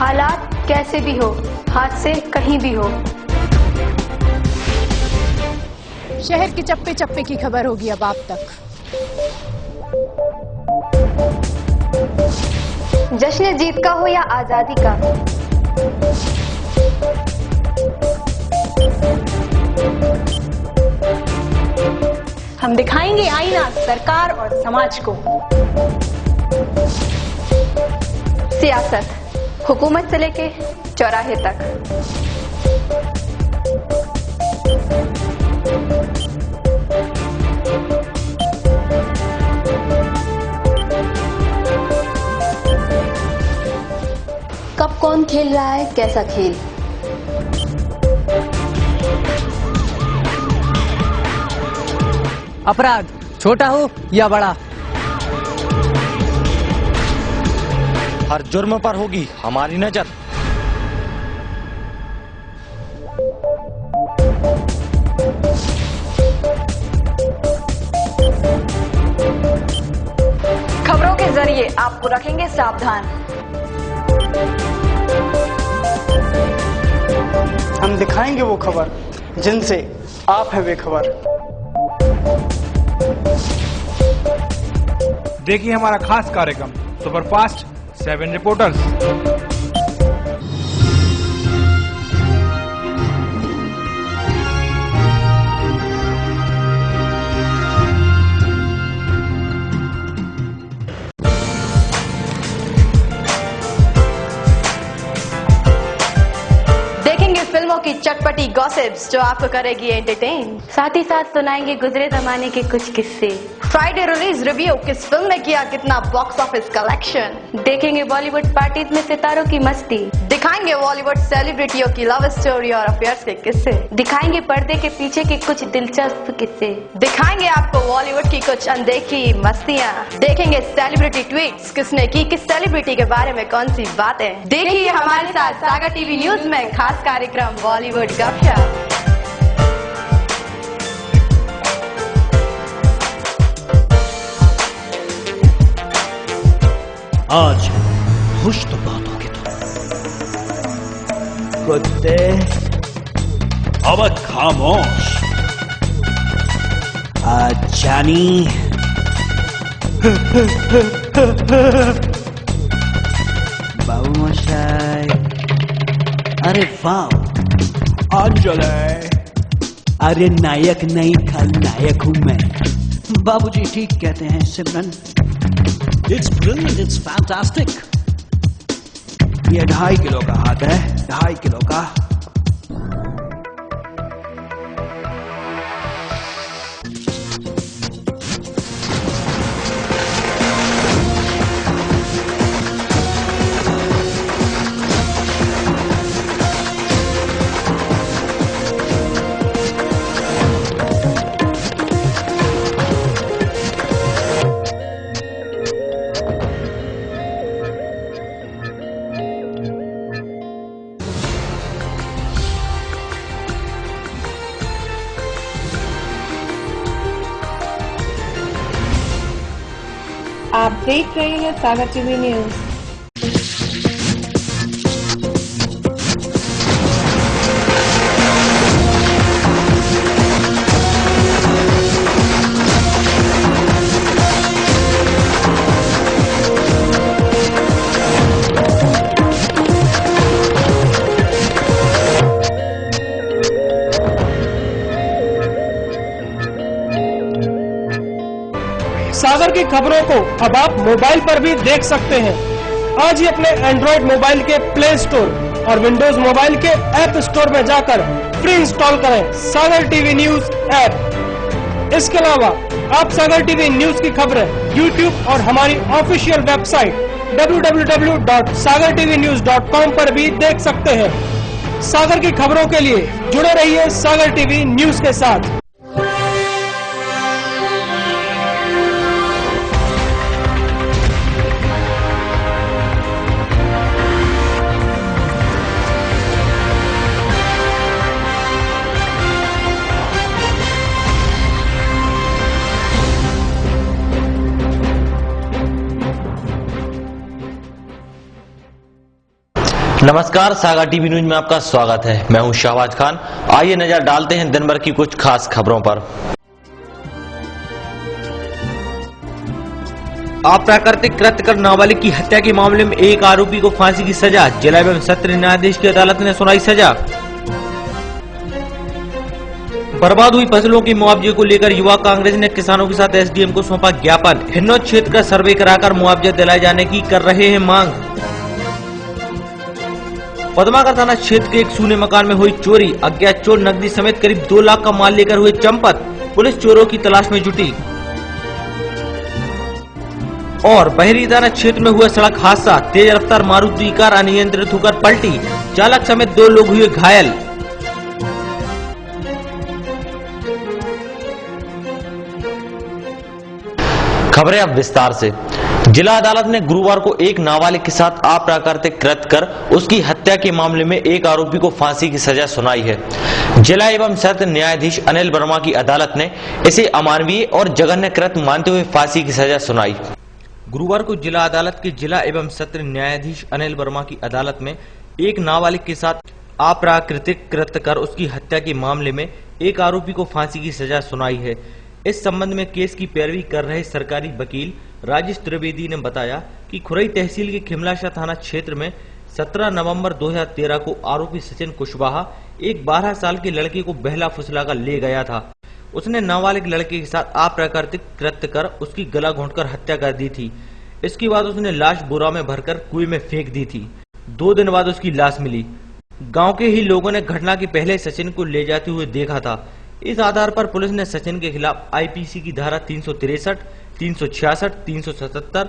हालात कैसे भी हो, हाथ से कहीं भी हो। शहर के चप्पे चप्पे की खबर होगी अब आप तक। जश्न जीत का हो या आजादी का, हम दिखाएंगे आईना सरकार और समाज को। सियासत हुकूमत से लेके चौराहे तक। कब कौन खेल रहा है कैसा खेल, अपराध छोटा हो या बड़ा, हर जुर्म पर होगी हमारी नजर। खबरों के जरिए आपको रखेंगे सावधान। हम दिखाएंगे वो खबर जिनसे आप हैं बेखबर। देखिए हमारा खास कार्यक्रम सुपरफास्ट 7 रिपोर्टर्स। देखेंगे फिल्मों की चटपटी गॉसिप्स जो आपको करेगी एंटरटेन। साथ ही साथ सुनाएंगे गुजरे जमाने के कुछ किस्से। फ्राइडे रिलीज रिव्यू, किस फिल्म ने किया कितना बॉक्स ऑफिस कलेक्शन। देखेंगे बॉलीवुड पार्टीज में सितारों की मस्ती। दिखाएंगे बॉलीवुड सेलिब्रिटियों की लव स्टोरी और अफेयर्स के किस्से। दिखाएंगे पर्दे के पीछे के कुछ दिलचस्प किस्से। दिखाएंगे आपको बॉलीवुड की कुछ अनदेखी मस्तियाँ। देखेंगे सेलिब्रिटी ट्वीट्स, किसने की किस सेलिब्रिटी के बारे में कौन सी बातें। देखिए हमारे साथ सागर टीवी न्यूज में खास कार्यक्रम बॉलीवुड गपशप। आज खुश तो बात होगी तो कुत्ते अब खामोश। आज जानी बाबू मशाई, अरे वाह अंजलि, अरे नायक नहीं खलनायक हूं मैं। बाबूजी ठीक कहते हैं Simran, it's brilliant, it's fantastic. ये 2.5 किलो का हाथ है, 2.5 किलो का। आप देख रहे हैं सागर टीवी न्यूज। सागर की खबरों को अब आप मोबाइल पर भी देख सकते हैं। आज ही अपने एंड्रॉइड मोबाइल के प्ले स्टोर और विंडोज मोबाइल के ऐप स्टोर में जाकर फ्री इंस्टॉल करें सागर टीवी न्यूज ऐप। इसके अलावा आप सागर टीवी न्यूज की खबरें यूट्यूब और हमारी ऑफिशियल वेबसाइट www.sagartvnews.com पर भी देख सकते हैं। सागर की खबरों के लिए जुड़े रहिए सागर टीवी न्यूज के साथ। नमस्कार, सागा टीवी न्यूज में आपका स्वागत है। मैं हूं शाहबाज खान। आइए नजर डालते हैं दिन भर की कुछ खास खबरों पर। अप्राकृतिक कृत्य कर नाबालिग की हत्या के मामले में एक आरोपी को फांसी की सजा, जिला एवं सत्र न्यायाधीश की अदालत ने सुनाई सजा। बर्बाद हुई फसलों के मुआवजे को लेकर युवा कांग्रेस ने किसानों के साथ एसडीएम को सौंपा ज्ञापन। हिन्नौद क्षेत्र का सर्वे कराकर मुआवजा दिलाए जाने की कर रहे हैं मांग। पद्माकर थाना क्षेत्र के एक सूने मकान में हुई चोरी, अज्ञात चोर नकदी समेत करीब 2 लाख का माल लेकर हुए चंपत, पुलिस चोरों की तलाश में जुटी। और बहरी थाना क्षेत्र में हुआ सड़क हादसा, तेज रफ्तार मारुति कार अनियंत्रित होकर पलटी, चालक समेत 2 लोग हुए घायल। खबरें अब विस्तार से। जिला अदालत ने गुरुवार को एक नाबालिग के साथ अप्राकृतिक कृत्य कर उसकी हत्या के मामले में एक आरोपी को फांसी की सजा सुनाई है। जिला एवं सत्र न्यायाधीश अनिल वर्मा की अदालत ने इसे अमानवीय और जघन्य कृत्य मानते हुए फांसी की सजा सुनाई। गुरुवार को जिला अदालत के जिला एवं सत्र न्यायाधीश अनिल वर्मा की अदालत में एक नाबालिग के साथ अप्राकृतिक कृत्य कर उसकी हत्या के मामले में एक आरोपी को फांसी की सजा सुनाई है। इस संबंध में केस की पैरवी कर रहे सरकारी वकील राजेश त्रिवेदी ने बताया कि खुरई तहसील के खिमलाशाह थाना क्षेत्र में 17 नवंबर 2013 को आरोपी सचिन कुशवाहा एक 12 साल के लड़के को बहला फुसलाकर ले गया था। उसने नाबालिग लड़के के साथ अप्राकृतिक कृत्य कर उसकी गला घोंटकर हत्या कर दी थी। इसके बाद उसने लाश बोरा में भरकर कुएं में फेंक दी थी। 2 दिन बाद उसकी लाश मिली। गाँव के ही लोगों ने घटना के पहले सचिन को ले जाते हुए देखा था। इस आधार पर पुलिस ने सचिन के खिलाफ आईपीसी की धारा 363, 366, 377,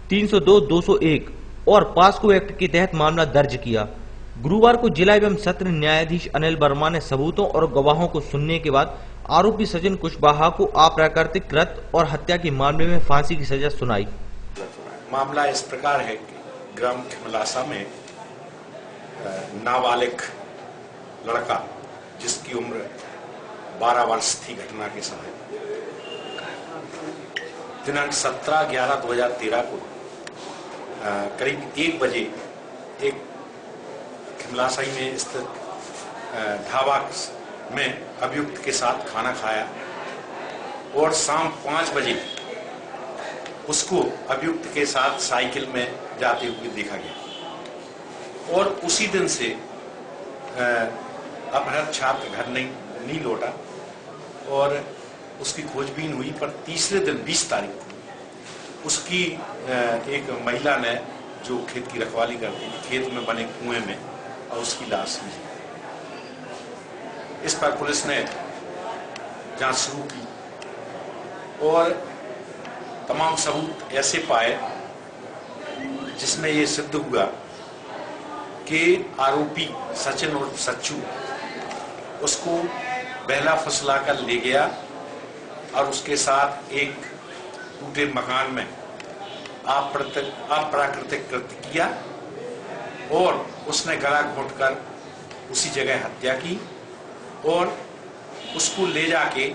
302, 201 और पास्को एक्ट के तहत मामला दर्ज किया। गुरुवार को जिला एवं सत्र न्यायाधीश अनिल वर्मा ने सबूतों और गवाहों को सुनने के बाद आरोपी सचिन कुशवाहा को अप्राकृतिक कृत्य और हत्या के मामले में फांसी की सजा सुनाई। मामला इस प्रकार है कि ग्राम खिमलासा में नाबालिग लड़का जिसकी उम्र 12 वर्ष थी घटना के समय, दिनांक 17/11/2013 को करीब 1 बजे एक खिमलासाई में स्थित ढाबा में अभियुक्त के साथ खाना खाया और शाम 5 बजे उसको अभियुक्त के साथ साइकिल में जाते हुए देखा गया और उसी दिन से अपहृत छात्र घर नहीं लौटा और उसकी खोजबीन हुई। पर तीसरे दिन 20 तारीख को उसकी एक महिला ने जो खेत की रखवाली करती थी, खेत में बने कुएं में और उसकी लाश मिली। इस पर पुलिस ने जांच शुरू की और तमाम सबूत ऐसे पाए जिसमें ये सिद्ध हुआ कि आरोपी सचिन और सच्चू उसको बहला फुसला कर ले गया और उसके साथ एक टूटे मकान में अप्राकृतिक कृत्य किया और उसने गला घोंटकर उसी जगह हत्या की और उसको ले जाके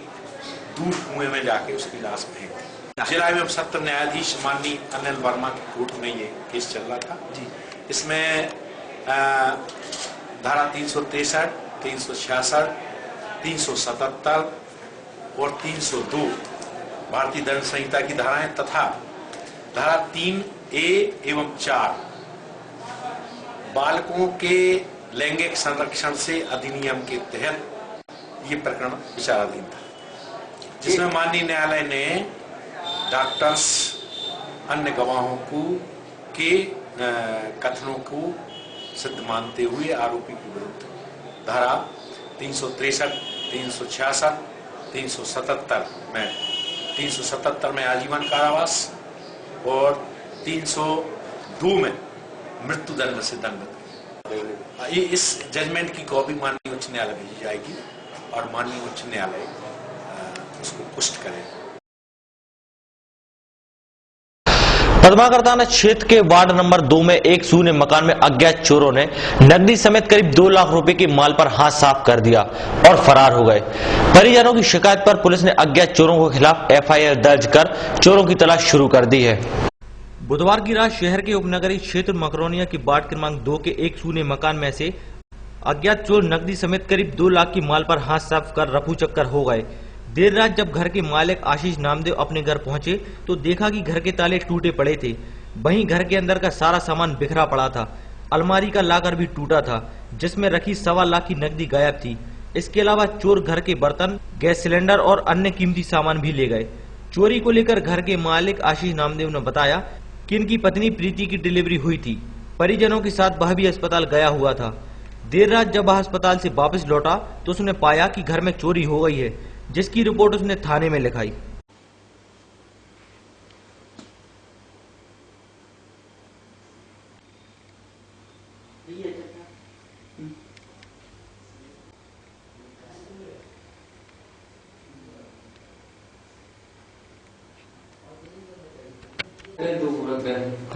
दूर कुएं में जाके उसकी लाश फेंक दी। जिला एवं सत्र न्यायाधीश माननीय अनिल वर्मा की कोर्ट में ये केस चल रहा था जी। इसमें धारा 363, 366, 377 और 302 भारतीय दंड संहिता की धाराएं तथा धारा 3A एवं 4 बालकों के लैंगिक संरक्षण से अधिनियम के तहत ये प्रकरण विचाराधीन था, जिसमें माननीय न्यायालय ने डॉक्टर्स अन्य गवाहों के कथनों को सिद्ध मानते हुए आरोपी के विरुद्ध धारा 363, 366, 377 में 377 में आजीवन कारावास और 302 में मृत्यु दंड से दंडित। ये इस जजमेंट की कॉपी माननीय उच्च न्यायालय भेजी जाएगी और माननीय उच्च न्यायालय उसको पुष्ट करेगा। पद्माकर थाना क्षेत्र के वार्ड नंबर 2 में एक सूने मकान में अज्ञात चोरों ने नकदी समेत करीब 2 लाख रुपए के माल पर हाथ साफ कर दिया और फरार हो गए। परिजनों की शिकायत पर पुलिस ने अज्ञात चोरों के खिलाफ एफआईआर दर्ज कर चोरों की तलाश शुरू कर दी है। बुधवार की रात शहर के उपनगरीय क्षेत्र मकरोनिया की वार्ड क्रमांक 2 के एक सूने मकान में से अज्ञात चोर नकदी समेत करीब 2 लाख की माल पर हाथ साफ कर रफू चक्कर हो गए। देर रात जब घर के मालिक आशीष नामदेव अपने घर पहुंचे तो देखा कि घर के ताले टूटे पड़े थे। वहीं घर के अंदर का सारा सामान बिखरा पड़ा था। अलमारी का लॉकर भी टूटा था जिसमें रखी 1.25 लाख की नकदी गायब थी। इसके अलावा चोर घर के बर्तन, गैस सिलेंडर और अन्य कीमती सामान भी ले गए। चोरी को लेकर घर के मालिक आशीष नामदेव ने बताया कि इनकी पत्नी प्रीति की डिलीवरी हुई थी। परिजनों के साथ वह भी अस्पताल गया हुआ था। देर रात जब वह अस्पताल से वापस लौटा तो उसने पाया कि घर में चोरी हो गई है, जिसकी रिपोर्ट उसने थाने में लिखाई।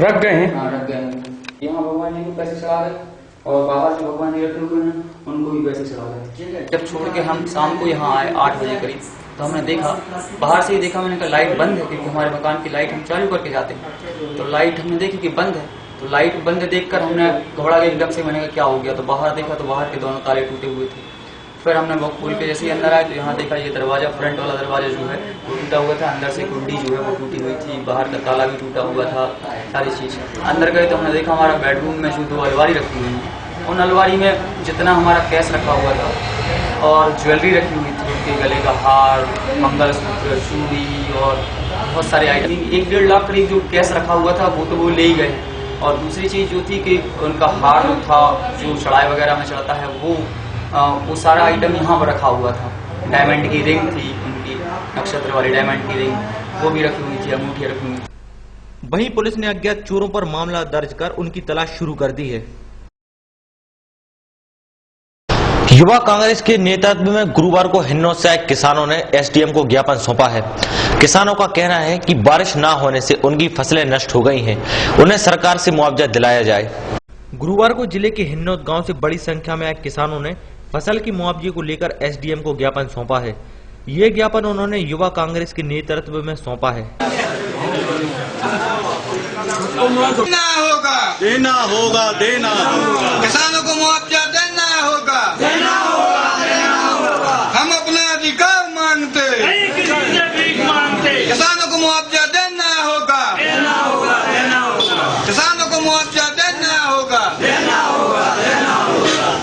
रख गए हैं। हाँ, रख गए हैं। यहाँ भगवान जी को पैसे चढ़ा रहे और बाहर से भगवान जी रखे हुए हैं, उनको भी पैसे चढ़ा रहे। ठीक है। जब छोड़ के हम शाम को यहाँ आए 8 बजे करीब, तो हमने देखा, बाहर से ही देखा, मैंने कहा लाइट बंद है, क्योंकि हमारे मकान की लाइट हम चालू करके जाते हैं। तो लाइट हमने देखी कि बंद है, तो लाइट बंद देखकर हमने घबरा गए एकदम से। मैंने कहा क्या हो गया, तो बाहर देखा तो बाहर के दोनों ताले टूटे हुए थे। फिर हमने वो खोल के जैसे ही अंदर आए तो यहाँ देखा ये दरवाजा, फ्रंट वाला दरवाजा जो है वो टूटा हुआ था। अंदर से कुंडी जो है वो टूटी हुई थी, बाहर का ताला भी टूटा हुआ था, सारी चीज। अंदर गए तो हमने देखा हमारा बेडरूम में जो 2 अलमारी रखी हुई है, उन अलमारी में जितना हमारा कैश रखा हुआ था और ज्वेलरी रखी हुई थी, उनके गले का हार, मंगलसूत्र, चूड़ी और बहुत सारे आइटम, 1-1.5 लाख करीब जो कैश रखा हुआ था वो तो वो ले ही गए। और दूसरी चीज जो थी कि उनका हार था जो चढ़ाई वगैरह में चढ़ता है वो सारा आइटम यहाँ पर रखा हुआ था। डायमंड की रिंग थी, उनकी नक्षत्र वाली डायमंड की रिंग, वो भी रखी हुई थी, अंगूठियां रखी हुई थी। वहीं पुलिस ने अज्ञात चोरों पर मामला दर्ज कर उनकी तलाश शुरू कर दी है। युवा कांग्रेस के नेतृत्व में गुरुवार को हिन्नौर से आए किसानों ने एसडीएम को ज्ञापन सौंपा है। किसानों का कहना है कि बारिश न होने से उनकी फसलें नष्ट हो गई हैं, उन्हें सरकार से मुआवजा दिलाया जाए। गुरुवार को जिले के हिन्नौर गांव से बड़ी संख्या में आए किसानों ने फसल की मुआवजे को लेकर एसडीएम को ज्ञापन सौंपा है। ये ज्ञापन उन्होंने युवा कांग्रेस के नेतृत्व में सौंपा है। देना होगा, देना होगा, किसानों को मुआवजा देना होगा, देना होगा, देना होगा। हम अपना अधिकार मांगते, किसानों को मुआवजा देना होगा, देना होगा, देना होगा, किसानों को मुआवजा देना होगा, देना होगा, देना होगा।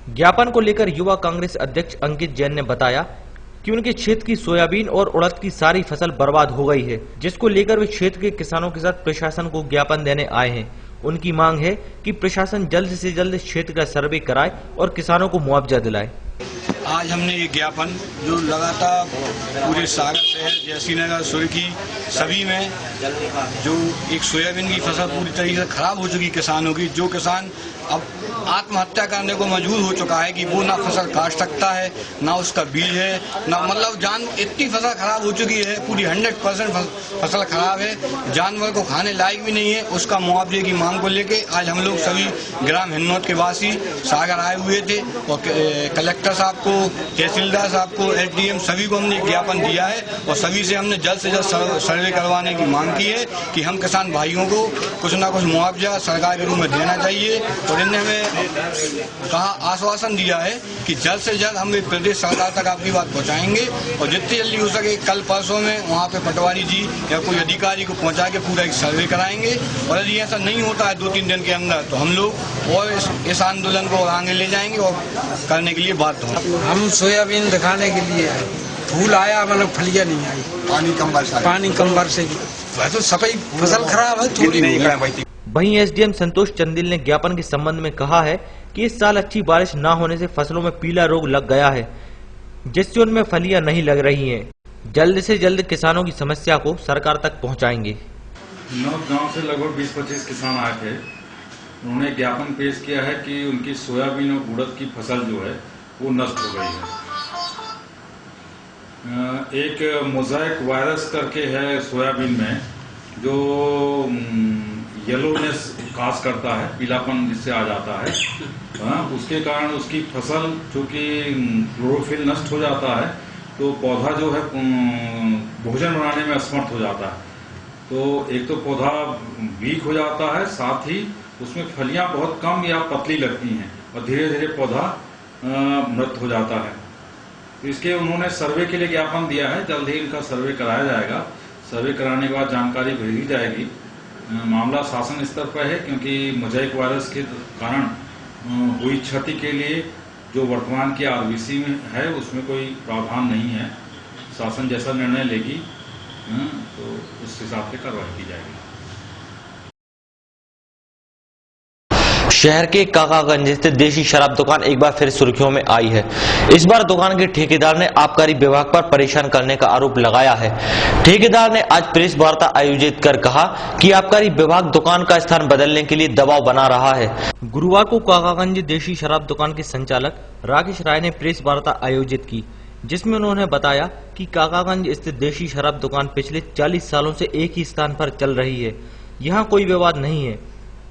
ज्ञापन को लेकर युवा कांग्रेस अध्यक्ष अंकित जैन ने बताया कि उनके क्षेत्र की सोयाबीन और उड़द की सारी फसल बर्बाद हो गई है, जिसको लेकर वे क्षेत्र के किसानों के साथ प्रशासन को ज्ञापन देने आए हैं। उनकी मांग है कि प्रशासन जल्द से जल्द क्षेत्र का सर्वे कराए और किसानों को मुआवजा दिलाए। आज हमने ये ज्ञापन जो लगातार पूरे सागर शहर, जयसीनगर, सुर्खी सभी में जो एक सोयाबीन की फसल पूरी तरीके से खराब हो चुकी किसानों की, जो किसान अब आत्महत्या करने को मजबूर हो चुका है कि वो ना फसल काट सकता है, ना उसका बीज है, ना मतलब जान इतनी फसल खराब हो चुकी है, पूरी 100% फसल खराब है, जानवर को खाने लायक भी नहीं है। उसका मुआवजे की मांग को लेके आज हम लोग सभी ग्राम हिन्नौर के वासी सागर आए हुए थे और कलेक्टर साहब को, तहसीलदार साहब को, एसडीएम सभी को हमने ज्ञापन दिया है और सभी से हमने जल्द से जल्द सर्वे करवाने की मांग की है कि हम किसान भाइयों को कुछ ना कुछ मुआवजा सरकार के रूप में देना चाहिए। और इन्हें हमें कहा, आश्वासन दिया है कि जल्द से जल्द हम प्रदेश सरकार तक आपकी बात पहुंचाएंगे और जितनी जल्दी हो सके कल परसों में वहां पे पटवारी जी या कोई अधिकारी को पहुंचा के पूरा एक सर्वे कराएंगे। और यदि ऐसा नहीं होता है 2-3 दिन के अंदर तो हम लोग और इस आंदोलन को आगे ले जाएंगे और करने के लिए बात होंगे। हम सोयाबीन दिखाने के लिए आए, फूल आया मतलब फलियां नहीं आई, पानी कम बरसे तो सफाई फसल खराब है, थोड़ी नहीं। वहीं एसडीएम संतोष चंदिल ने ज्ञापन के संबंध में कहा है कि इस साल अच्छी बारिश न होने से फसलों में पीला रोग लग गया है, जिससे उनमें फलियां नहीं लग रही हैं। जल्द से जल्द किसानों की समस्या को सरकार तक पहुंचाएंगे। हिन्नौर गांव से लगभग 20-25 किसान आए थे। उन्होंने ज्ञापन पेश किया है कि उनकी सोयाबीन और उड़द की फसल जो है वो नष्ट हो गई है। एक मोज़ाइक वायरस करके है सोयाबीन में, जो येलोनेस काज करता है, पीलापन जिससे आ जाता है, उसके कारण उसकी फसल चूंकि क्लोरोफिल नष्ट हो जाता है तो पौधा जो है भोजन बनाने में असमर्थ हो जाता है। तो एक तो पौधा वीक हो जाता है, साथ ही उसमें फलियां बहुत कम या पतली लगती हैं और धीरे धीरे पौधा मृत हो जाता है। तो इसके उन्होंने सर्वे के लिए ज्ञापन दिया है, जल्द ही इनका सर्वे कराया जाएगा। सर्वे कराने के बाद जानकारी भेजी जाएगी। मामला शासन स्तर पर है क्योंकि मोज़ेक वायरस के कारण हुई क्षति के लिए जो वर्तमान की आरबीसी में है उसमें कोई प्रावधान नहीं है। शासन जैसा निर्णय लेगी तो उस हिसाब से कार्रवाई की जाएगी। शहर के काकागंज स्थित देशी शराब दुकान एक बार फिर सुर्खियों में आई है। इस बार दुकान के ठेकेदार ने आबकारी विभाग पर परेशान करने का आरोप लगाया है। ठेकेदार ने आज प्रेस वार्ता आयोजित कर कहा कि आबकारी विभाग दुकान का स्थान बदलने के लिए दबाव बना रहा है। गुरुवार को काकागंज देशी शराब दुकान के संचालक राकेश राय ने प्रेस वार्ता आयोजित की, जिसमें उन्होंने बताया कि काकागंज स्थित देशी शराब दुकान पिछले 40 सालों से एक ही स्थान पर चल रही है। यहाँ कोई विवाद नहीं है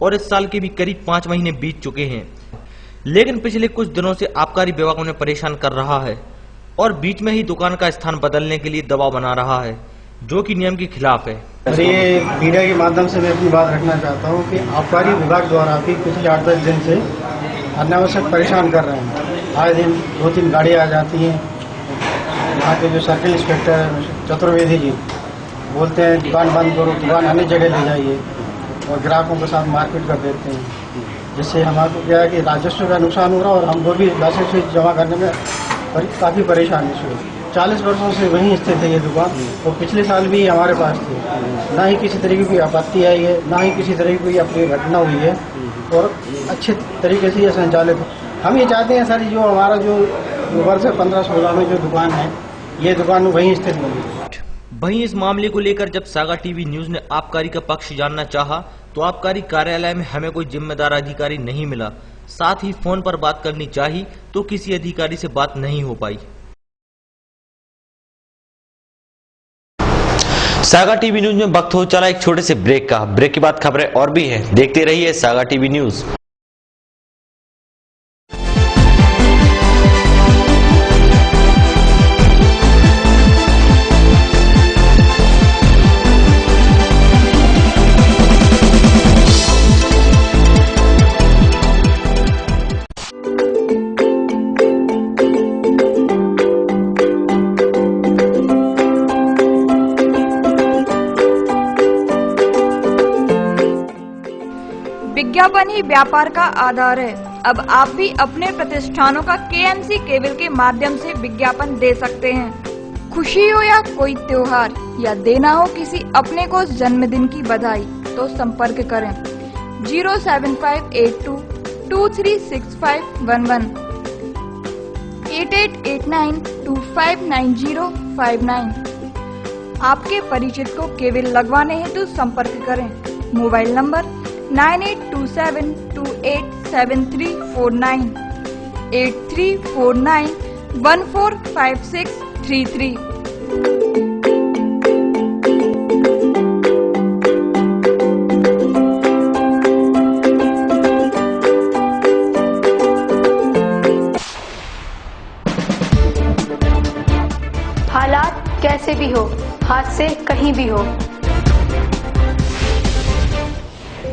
और इस साल के भी करीब 5 महीने बीत चुके हैं, लेकिन पिछले कुछ दिनों से आबकारी विभाग उन्हें परेशान कर रहा है और बीच में ही दुकान का स्थान बदलने के लिए दबाव बना रहा है, जो कि नियम के खिलाफ है। ये मीडिया के माध्यम से मैं अपनी बात रखना चाहता हूँ कि आबकारी विभाग द्वारा भी पिछले 8-10 दिन से अनावश्यक परेशान कर रहे हैं। आए दिन 2-3 गाड़ियाँ आ जाती हैं। यहाँ के जो सर्किल इंस्पेक्टर चतुर्वेदी जी बोलते हैं दुकान बंद करो, दुकान अन्य जगह ले जाइए, और ग्राहकों के साथ मारपीट कर देते हैं, जिससे हमारे क्या है कि राजस्व का नुकसान हो रहा है और हमको भी लाइसेंस जमा करने में काफ़ी परेशानी हुई। 40 वर्षों से वहीं स्थित है ये दुकान, और पिछले साल भी हमारे पास थी। ना ही किसी तरह की कोई आपत्ति आई है, ना ही किसी तरह की कोई अपनी घटना हुई है, और अच्छे तरीके से ये संचालित है। हम ये चाहते हैं सर, जो हमारा जो वर्ष 15-16 में जो दुकान है, ये दुकान वहीं स्थित बनी। वहीं इस मामले को लेकर जब सागा टीवी न्यूज ने आबकारी का पक्ष जानना चाहा तो आबकारी कार्यालय में हमें कोई जिम्मेदार अधिकारी नहीं मिला। साथ ही फोन पर बात करनी चाहिए तो किसी अधिकारी से बात नहीं हो पाई। सागा टीवी न्यूज में वक्त हो चला एक छोटे से ब्रेक का। ब्रेक के बाद खबरें और भी हैं, देखते रहिए सागा टीवी न्यूज। विज्ञापन ही व्यापार का आधार है। अब आप भी अपने प्रतिष्ठानों का केएमसी केबल के माध्यम से विज्ञापन दे सकते हैं। खुशी हो या कोई त्योहार या देना हो किसी अपने को जन्मदिन की बधाई, तो संपर्क करें 07582236511 8889259059। आपके परिचित को केबल लगवाने हेतु संपर्क करें। Mobile number 9827287349 8349145633। हालात कैसे भी हो, हाथ से कहीं भी हो,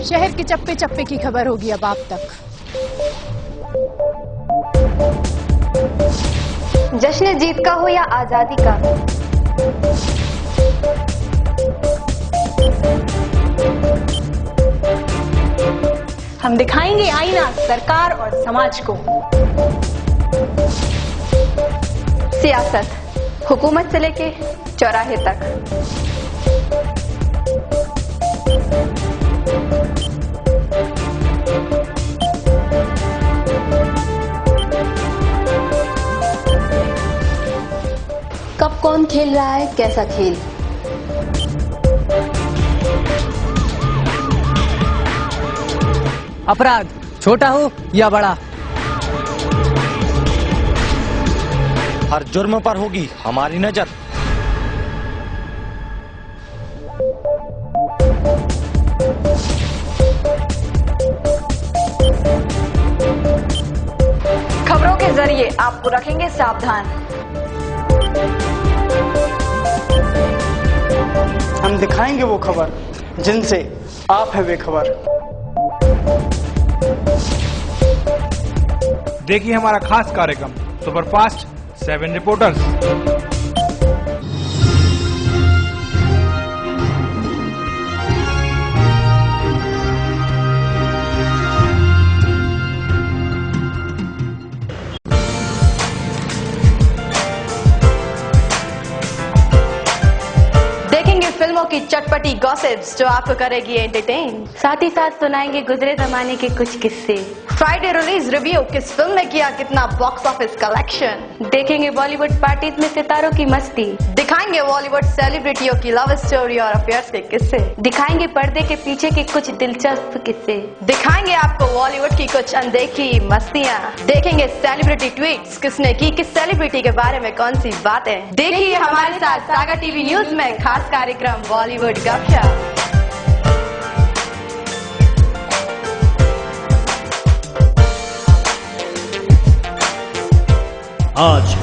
शहर के चप्पे चप्पे की खबर होगी अब आप तक। जश्न जीत का हो या आजादी का, हम दिखाएंगे आईना सरकार और समाज को। सियासत हुकूमत से लेके चौराहे तक, कब कौन खेल रहा है कैसा खेल, अपराध छोटा हो या बड़ा, हर जुर्म पर होगी हमारी नजर। आपको रखेंगे सावधान। हम दिखाएंगे वो खबर जिनसे आप है बेखबर। देखिए हमारा खास कार्यक्रम सुपरफास्ट 7 रिपोर्टर्स। फिल्मों की चटपटी गॉसिप्स जो आपको करेगी एंटरटेन, साथ ही साथ सुनाएंगे गुजरे जमाने के कुछ किस्से। फ्राइडे रिलीज रिव्यू, किस फिल्म ने किया कितना बॉक्स ऑफिस कलेक्शन। देखेंगे बॉलीवुड पार्टीज में सितारों की मस्ती। दिखाएंगे बॉलीवुड सेलिब्रिटियों की लव स्टोरी और अफेयर्स के किस्से। दिखाएंगे पर्दे के पीछे के कुछ दिलचस्प किस्से। दिखाएंगे आपको बॉलीवुड की कुछ अनदेखी मस्तियाँ। देखेंगे सेलिब्रिटी ट्वीट्स, किसने की किस सेलिब्रिटी के बारे में कौन सी बातें। देखिए हमारे साथ सागर टीवी न्यूज में खास कार्यक्रम बॉलीवुड गपशप। आज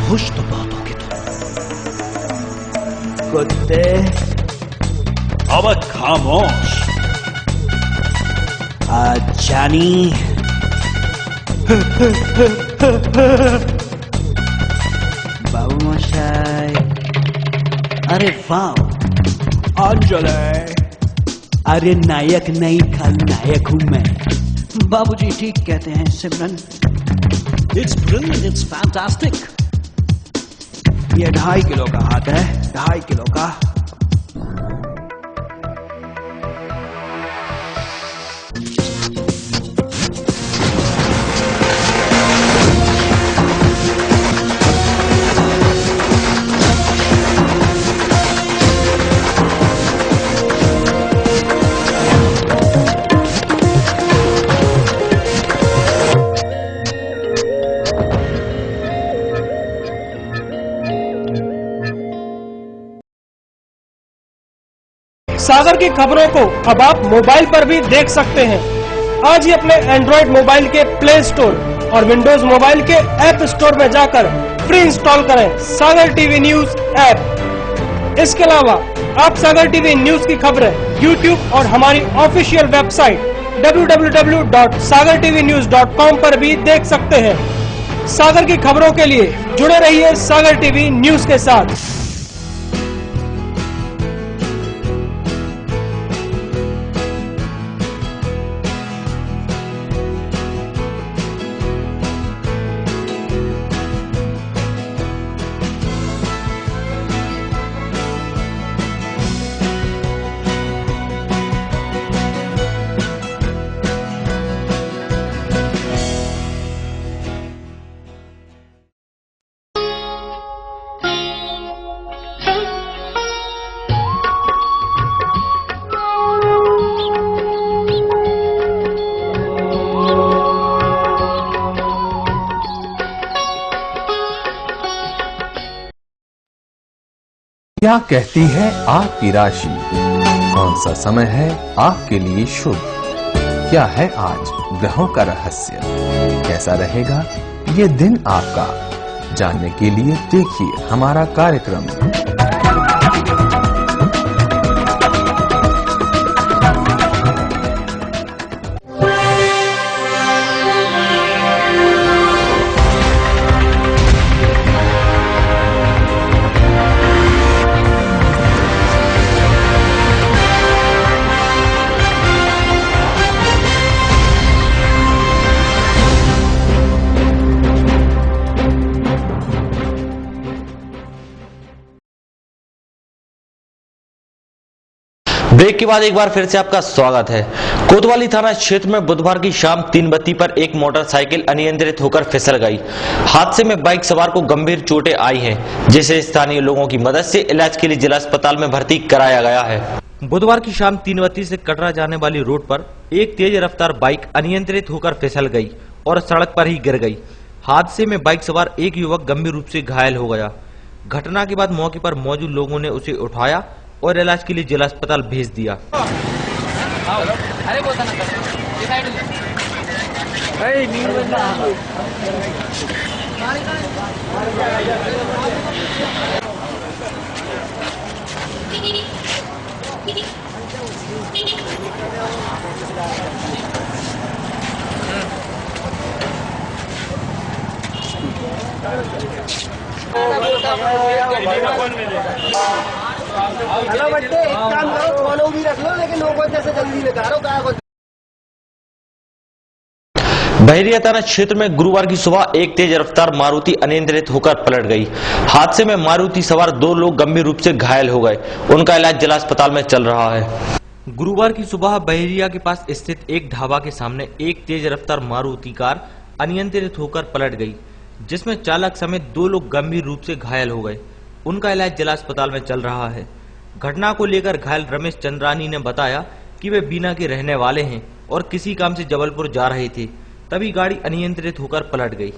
खुश तो बातों की कुत्ते अब खामोश। आज जानी बाबू मशाई। अरे वाह अंजलि, अरे नायक नहीं खलनायक हूं मैं। बाबूजी ठीक कहते हैं Simran. It's brilliant, it's fantastic. ये 2.5 किलो का हाथ है, 2.5 किलो का। सागर की खबरों को अब आप मोबाइल पर भी देख सकते हैं। आज ही अपने एंड्रॉइड मोबाइल के प्ले स्टोर और विंडोज मोबाइल के ऐप स्टोर में जाकर फ्री इंस्टॉल करें सागर टीवी न्यूज ऐप। इसके अलावा आप सागर टीवी न्यूज की खबरें YouTube और हमारी ऑफिशियल वेबसाइट www.sagartvnews.com पर भी देख सकते हैं। सागर की खबरों के लिए जुड़े रहिए सागर टीवी न्यूज के साथ। क्या कहती है आपकी राशि? कौन सा समय है आपके लिए शुभ? क्या है आज ग्रहों का रहस्य? कैसा रहेगा ये दिन आपका? जानने के लिए देखिए हमारा कार्यक्रम। ब्रेक के बाद एक बार फिर से आपका स्वागत है। कोतवाली थाना क्षेत्र में बुधवार की शाम 3 बत्ती पर एक मोटरसाइकिल अनियंत्रित होकर फिसल गई। हादसे में बाइक सवार को गंभीर चोटें आई हैं, जिसे स्थानीय लोगों की मदद से इलाज के लिए जिला अस्पताल में भर्ती कराया गया है। बुधवार की शाम 3 बत्ती से कटरा जाने वाली रोड पर एक तेज रफ्तार बाइक अनियंत्रित होकर फिसल गई और सड़क पर ही गिर गई। हादसे में बाइक सवार एक युवक गंभीर रूप से घायल हो गया। घटना के बाद मौके पर मौजूद लोगों ने उसे उठाया और इलाज के लिए जिला अस्पताल भेज दिया। हेलो बच्चे, एक काम करो, फोन भी रख लो, लेकिन लोगों जैसे जल्दी निकालो क्या। बहरिया थाना क्षेत्र में गुरुवार की सुबह एक तेज रफ्तार मारुति अनियंत्रित होकर पलट गई। हादसे में मारुति सवार 2 लोग गंभीर रूप से घायल हो गए। उनका इलाज जिला अस्पताल में चल रहा है। गुरुवार की सुबह बहरिया के पास स्थित एक ढाबा के सामने एक तेज रफ्तार मारुति कार अनियंत्रित होकर पलट गई, जिसमें चालक समेत 2 लोग गंभीर रूप से घायल हो गए। उनका इलाज जिला अस्पताल में चल रहा है। घटना को लेकर घायल रमेश चंद्रानी ने बताया कि वे बीना के रहने वाले हैं और किसी काम से जबलपुर जा रहे थे, तभी गाड़ी अनियंत्रित होकर पलट गई।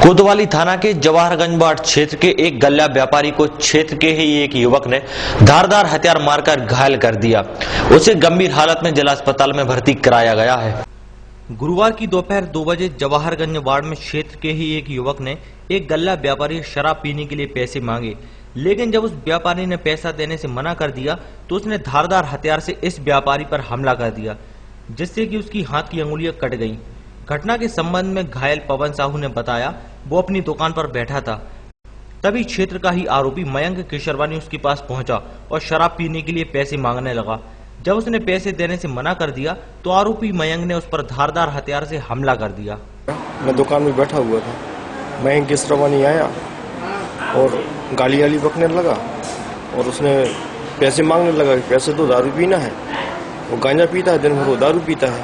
कोतवाली थाना के जवाहरगंज वार्ड क्षेत्र के एक गल्ला व्यापारी को क्षेत्र के ही एक युवक ने धारदार हथियार मारकर घायल कर दिया। उसे गंभीर हालत में जिला अस्पताल में भर्ती कराया गया है। गुरुवार की दोपहर 2 बजे जवाहरगंज वार्ड में क्षेत्र के ही एक युवक ने एक गल्ला व्यापारी से शराब पीने के लिए पैसे मांगे, लेकिन जब उस व्यापारी ने पैसा देने से मना कर दिया तो उसने धारदार हथियार से इस व्यापारी पर हमला कर दिया, जिससे कि उसकी हाथ की अंगुलियां कट गईं। घटना के संबंध में घायल पवन साहू ने बताया वो अपनी दुकान पर बैठा था, तभी क्षेत्र का ही आरोपी मयंक केशरवानी उसके पास पहुंचा और शराब पीने के लिए पैसे मांगने लगा। जब उसने पैसे देने से मना कर दिया तो आरोपी मयंक ने उस पर धारदार हथियार से हमला कर दिया। मैं दुकान में बैठा हुआ था, मयंक केशरवानी आया और गाली गाली बकने लगा और उसने पैसे मांगने लगा। पैसे तो दारू पीना है, वो गांजा पीता है, दिन भर वो दारू पीता है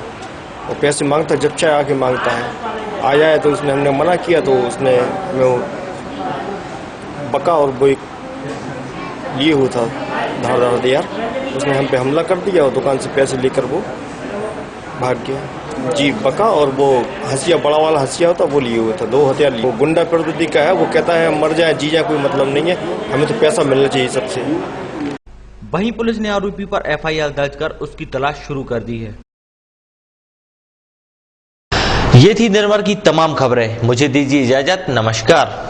और पैसे मांगता जब चाहे आके मांगता है। आया है तो उसने हमने मना किया तो उसने बका और वो लिए हुआ था धारदार हथियार, उसने हम पे हमला कर दिया और दुकान से पैसे लेकर वो भाग गया। जी बका और वो हंसिया, बड़ा वाला हंसिया होता वो लिए हुआ था, 2 हथियार लिए। वो गुंडा प्रवृत्ति का है, वो कहता है मर जाए जी जाए कोई मतलब नहीं है, हमें तो पैसा मिलना चाहिए सबसे। वहीं पुलिस ने आरोपी पर FIR दर्ज कर उसकी तलाश शुरू कर दी है। ये थी निर्भर की तमाम खबरें। मुझे दीजिए इजाजत। नमस्कार।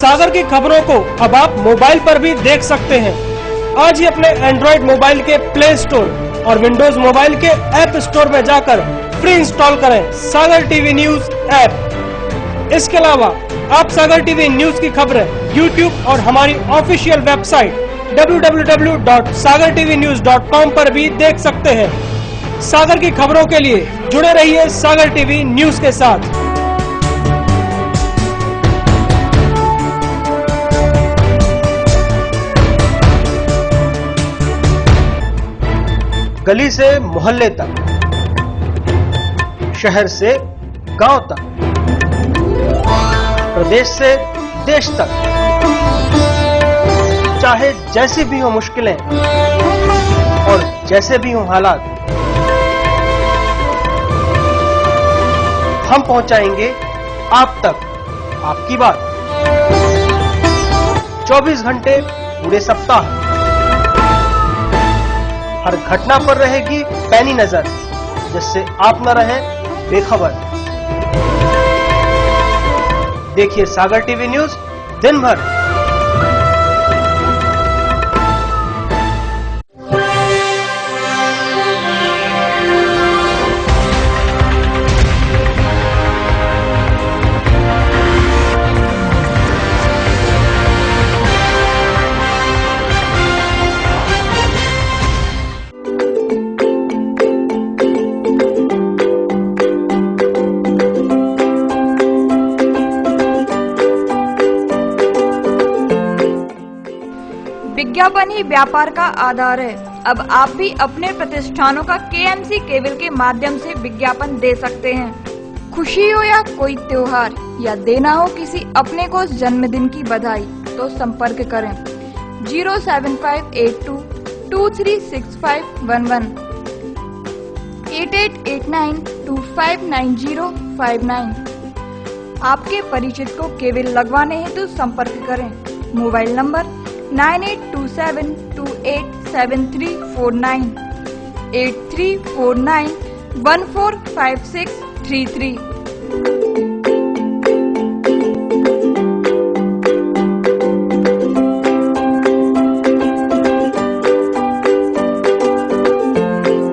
सागर की खबरों को अब आप मोबाइल पर भी देख सकते हैं। आज ही अपने एंड्रॉइड मोबाइल के प्ले स्टोर और विंडोज मोबाइल के ऐप स्टोर में जाकर फ्री इंस्टॉल करें सागर टीवी न्यूज ऐप। इसके अलावा आप सागर टीवी न्यूज की खबरें YouTube और हमारी ऑफिशियल वेबसाइट www.sagartvnews.com पर भी देख सकते हैं। सागर की खबरों के लिए जुड़े रहिए सागर टीवी न्यूज के साथ। गली से मोहल्ले तक, शहर से गांव तक, प्रदेश से देश तक, चाहे जैसी भी हो मुश्किलें और जैसे भी हो हालात, हम पहुंचाएंगे आप तक आपकी बात। 24 घंटे पूरे सप्ताह हर घटना पर रहेगी पैनी नजर, जिससे आप न रहें बेखबर। देखिए सागर टीवी न्यूज दिन भर। विज्ञापन ही व्यापार का आधार है। अब आप भी अपने प्रतिष्ठानों का केएमसी केबल के माध्यम से विज्ञापन दे सकते हैं। खुशी हो या कोई त्योहार या देना हो किसी अपने को जन्मदिन की बधाई, तो संपर्क करें 07582236511 8889259059। आपके परिचित को केबल लगवाने हेतु संपर्क करें। Mobile number 9827287349 8349145633।